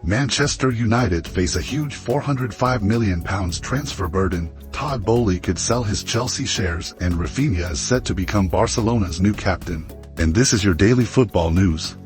Manchester United face a huge £405 million transfer burden. Todd Boehly could sell his Chelsea shares, and Raphinha is set to become Barcelona's new captain. And this is your daily football news.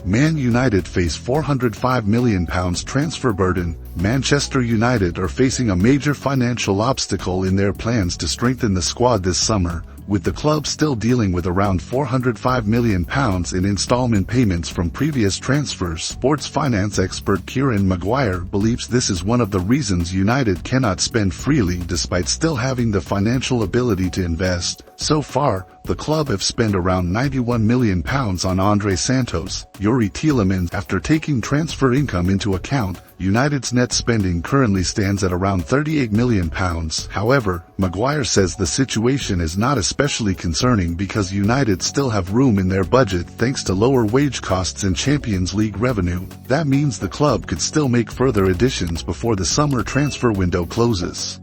Man United face £405 million transfer burden. Manchester United are facing a major financial obstacle in their plans to strengthen the squad this summer, with the club still dealing with around £405 million in installment payments from previous transfers. Sports finance expert Kieran Maguire believes this is one of the reasons United cannot spend freely despite still having the financial ability to invest. So far, the club have spent around £91 million on Andre Santos, Youri Tielemans. After taking transfer income into account, United's net spending currently stands at around £38 million. However, Maguire says the situation is not especially concerning because United still have room in their budget thanks to lower wage costs and Champions League revenue. That means the club could still make further additions before the summer transfer window closes.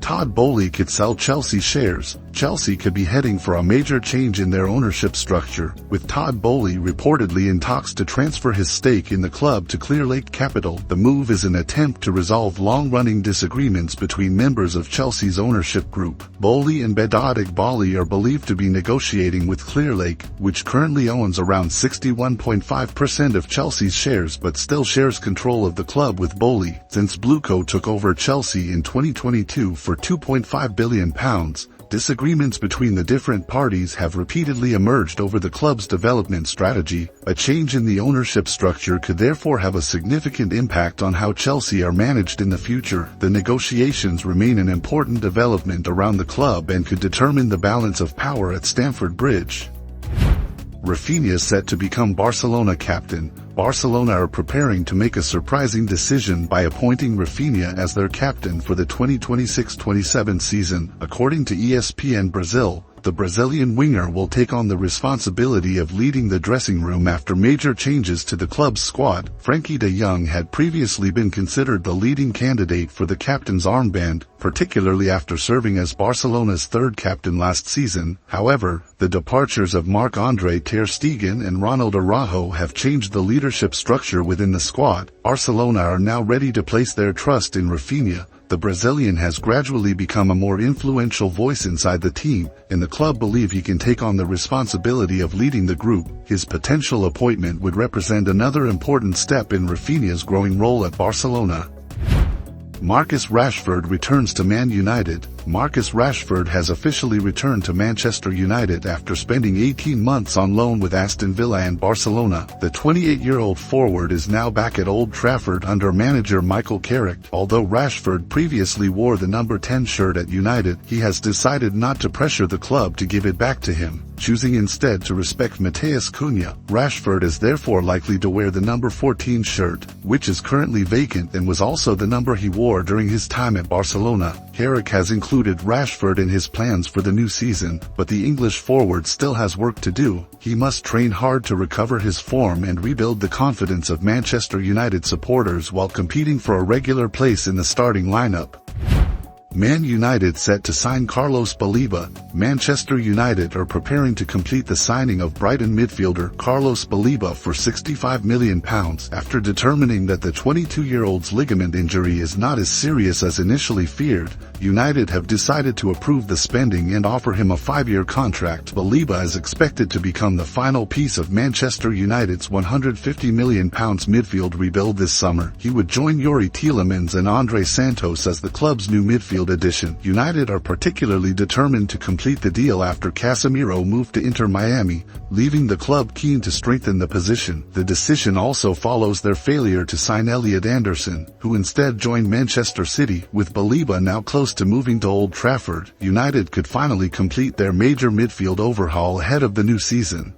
Todd Boehly could sell Chelsea shares. Chelsea could be heading for a major change in their ownership structure, with Todd Boehly reportedly in talks to transfer his stake in the club to Clearlake Capital. The move is an attempt to resolve long-running disagreements between members of Chelsea's ownership group. Boehly and Todd Boehly are believed to be negotiating with Clearlake, which currently owns around 61.5% of Chelsea's shares but still shares control of the club with Boehly, since Blueco took over Chelsea in 2022 for £2.5 billion. Disagreements between the different parties have repeatedly emerged over the club's development strategy. A change in the ownership structure could therefore have a significant impact on how Chelsea are managed in the future. The negotiations remain an important development around the club and could determine the balance of power at Stamford Bridge. Raphinha set to become Barcelona captain. Barcelona are preparing to make a surprising decision by appointing Raphinha as their captain for the 2026-27 season. According to ESPN Brazil, the Brazilian winger will take on the responsibility of leading the dressing room after major changes to the club's squad. Frenkie de Jong had previously been considered the leading candidate for the captain's armband, particularly after serving as Barcelona's third captain last season. However, the departures of Marc-Andre ter Stegen and Ronald Araujo have changed the leadership structure within the squad. Barcelona are now ready to place their trust in Raphinha. The Brazilian has gradually become a more influential voice inside the team, and the club believe he can take on the responsibility of leading the group. His potential appointment would represent another important step in Raphinha's growing role at Barcelona. Marcus Rashford returns to Man United. Marcus Rashford has officially returned to Manchester United after spending 18 months on loan with Aston Villa and Barcelona. The 28-year-old forward is now back at Old Trafford under manager Michael Carrick. Although Rashford previously wore the number 10 shirt at United, he has decided not to pressure the club to give it back to him, choosing instead to respect Matheus Cunha. Rashford is therefore likely to wear the number 14 shirt, which is currently vacant and was also the number he wore during his time at Barcelona. Carrick has included Rashford in his plans for the new season, but the English forward still has work to do. He must train hard to recover his form and rebuild the confidence of Manchester United supporters while competing for a regular place in the starting lineup. Man United set to sign Carlos Baleba. Manchester United are preparing to complete the signing of Brighton midfielder Carlos Baleba for £65 million after determining that the 22-year-old's ligament injury is not as serious as initially feared. United have decided to approve the spending and offer him a 5-year contract. Baleba is expected to become the final piece of Manchester United's £150 million midfield rebuild this summer. He would join Youri Tielemans and Andre Santos as the club's new midfield addition. United are particularly determined to complete the deal after Casemiro moved to Inter Miami, leaving the club keen to strengthen the position. The decision also follows their failure to sign Elliot Anderson, who instead joined Manchester City. With Baleba now close to moving to Old Trafford, United could finally complete their major midfield overhaul ahead of the new season.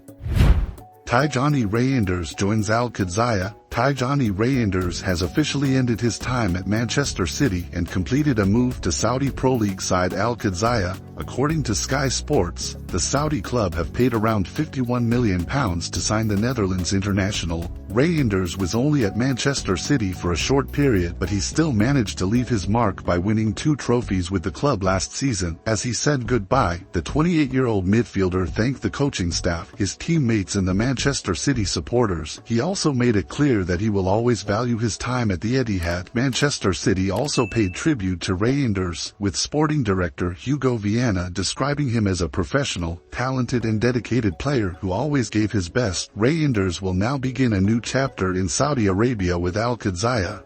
Tijani Reijnders joins Al Qadsiya. Tijani Reijnders has officially ended his time at Manchester City and completed a move to Saudi Pro League side Al Qadsiya. According to Sky Sports, the Saudi club have paid around £51 million to sign the Netherlands international, Reinders was only at Manchester City for a short period, but he still managed to leave his mark by winning 2 trophies with the club last season. As he said goodbye, the 28-year-old midfielder thanked the coaching staff, his teammates and the Manchester City supporters. He also made it clear that he will always value his time at the Etihad. Manchester City also paid tribute to Reinders, with sporting director Hugo Viana describing him as a professional, talented and dedicated player who always gave his best. Reinders will now begin a new chapter in Saudi Arabia with Al Qadsiya.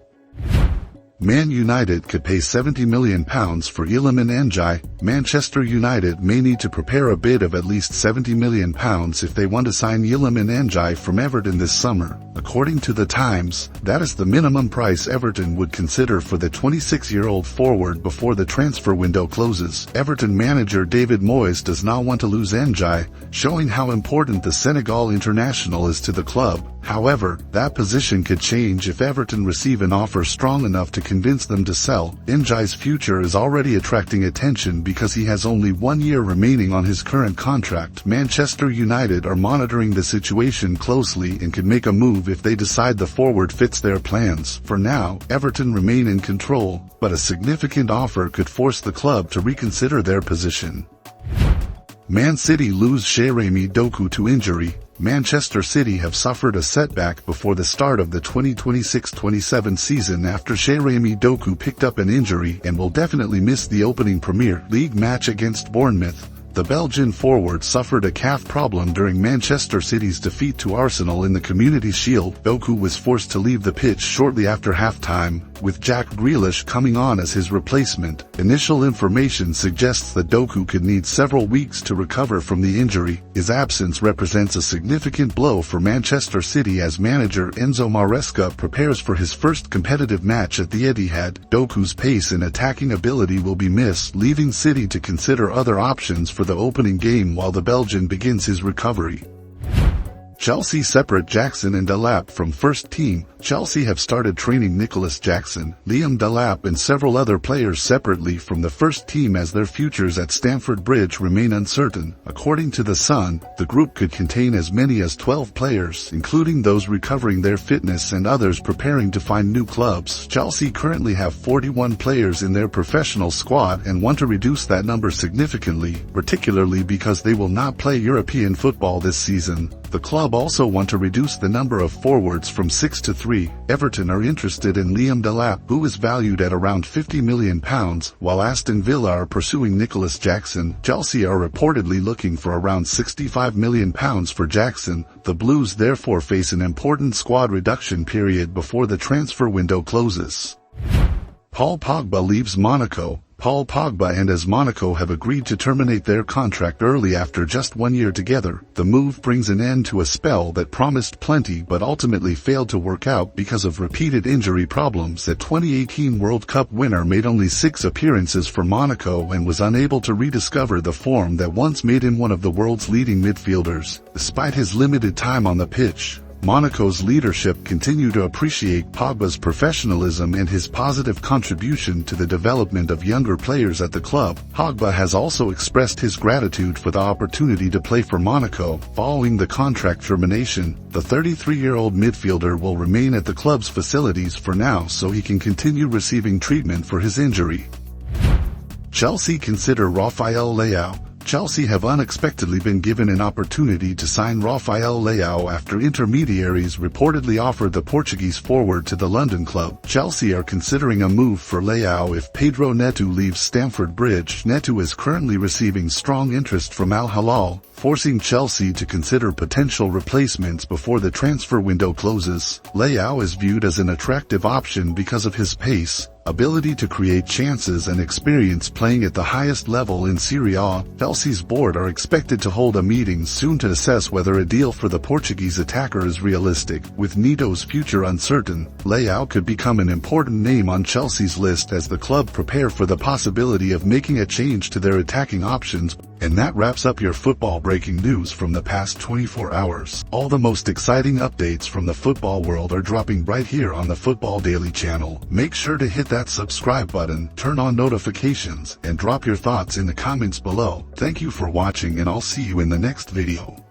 Man United could pay £70 million for Iliman Ndiaye. Manchester United may need to prepare a bid of at least £70 million if they want to sign Iliman Ndiaye from Everton this summer. According to The Times, that is the minimum price Everton would consider for the 26-year-old forward before the transfer window closes. Everton manager David Moyes does not want to lose Ndiaye, showing how important the Senegal international is to the club. However, that position could change if Everton receive an offer strong enough to convince them to sell. Ndiaye's future is already attracting attention because he has only 1 year remaining on his current contract. Manchester United are monitoring the situation closely and could make a move if they decide the forward fits their plans. For now, Everton remain in control, but a significant offer could force the club to reconsider their position. Man City lose Jeremy Doku to injury. Manchester City have suffered a setback before the start of the 2026-27 season after Jeremy Doku picked up an injury and will definitely miss the opening Premier League match against Bournemouth. The Belgian forward suffered a calf problem during Manchester City's defeat to Arsenal in the Community Shield. Doku was forced to leave the pitch shortly after halftime, with Jack Grealish coming on as his replacement. Initial information suggests that Doku could need several weeks to recover from the injury. His absence represents a significant blow for Manchester City as manager Enzo Maresca prepares for his first competitive match at the Etihad. Doku's pace and attacking ability will be missed, leaving City to consider other options for the opening game while the Belgian begins his recovery. Chelsea separate Jackson and Delap from first team. Chelsea have started training Nicholas Jackson, Liam Delap and several other players separately from the first team as their futures at Stamford Bridge remain uncertain. According to The Sun, the group could contain as many as 12 players, including those recovering their fitness and others preparing to find new clubs. Chelsea currently have 41 players in their professional squad and want to reduce that number significantly, particularly because they will not play European football this season. The club also want to reduce the number of forwards from 6 to 3. Everton are interested in Liam Delap, who is valued at around £50 million, while Aston Villa are pursuing Nicholas Jackson. Chelsea are reportedly looking for around £65 million for Jackson. The Blues therefore face an important squad reduction period before the transfer window closes. Paul Pogba leaves Monaco. Paul Pogba and AS Monaco have agreed to terminate their contract early after just 1 year together. The move brings an end to a spell that promised plenty but ultimately failed to work out because of repeated injury problems. The 2018 World Cup winner made only 6 appearances for Monaco and was unable to rediscover the form that once made him one of the world's leading midfielders. Despite his limited time on the pitch, Monaco's leadership continue to appreciate Pogba's professionalism and his positive contribution to the development of younger players at the club. Pogba has also expressed his gratitude for the opportunity to play for Monaco. Following the contract termination, the 33-year-old midfielder will remain at the club's facilities for now so he can continue receiving treatment for his injury. Chelsea consider Rafael Leao. Chelsea have unexpectedly been given an opportunity to sign Rafael Leao after intermediaries reportedly offered the Portuguese forward to the London club. Chelsea are considering a move for Leao if Pedro Neto leaves Stamford Bridge. Neto is currently receiving strong interest from Al Hilal, forcing Chelsea to consider potential replacements before the transfer window closes. Leao is viewed as an attractive option because of his pace, ability to create chances and experience playing at the highest level in Serie A. Chelsea's board are expected to hold a meeting soon to assess whether a deal for the Portuguese attacker is realistic. With Neto's future uncertain, Leao could become an important name on Chelsea's list as the club prepare for the possibility of making a change to their attacking options. And that wraps up your football breaking news from the past 24 hours. All the most exciting updates from the football world are dropping right here on the Football Daily channel. Make sure to hit that subscribe button, turn on notifications, and drop your thoughts in the comments below. Thank you for watching and I'll see you in the next video.